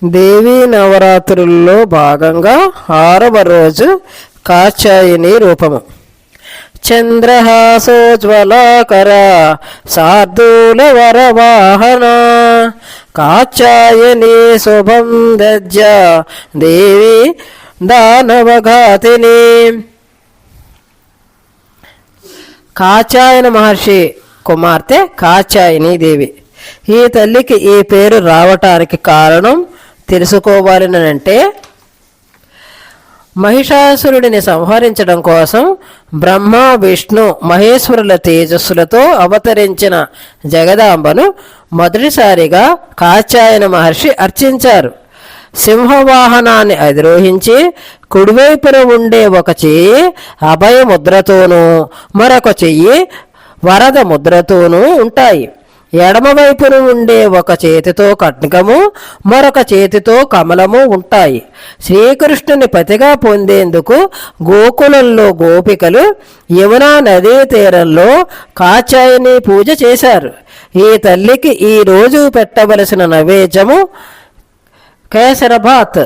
దేవీ నవరాత్రుల్లో భాగంగా 6వ రోజు కాత్యాయని రూపము. చంద్రహాసోజ్వలాకర శార్దూల వరవాహన కాత్యాయని శుభం దజ్జ దేవి దానవఘాతిని. కాత్యాయన మహర్షి కుమార్తె కాత్యాయని దేవి. ఈ తల్లికి ఈ పేరు రావటానికి కారణం తెలుసుకోవాలనంటే, మహిషాసురుడిని సంహరించడం కోసం బ్రహ్మ విష్ణు మహేశ్వరుల తేజస్సులతో అవతరించిన జగదాంబను మొదటిసారిగా కాత్యాయన మహర్షి అర్చించారు. సింహవాహనాన్ని అధిరోహించి కుడివైపున ఉండే ఒక చెయ్యి అభయముద్రతోనూ మరొక చెయ్యి వరద ముద్రతోనూ ఉంటాయి. ఎడమవైపున ఉండే ఒక చేతితో ఖడ్గము మరొక చేతితో కమలము ఉంటాయి. శ్రీకృష్ణుని పతిగా పొందేందుకు గోకులంలో గోపికలు యమునా నదీ తీరంలో కాత్యాయని పూజ చేశారు. ఈ తల్లికి ఈ రోజు పెట్టవలసిన నైవేద్యము కేసరభాత్.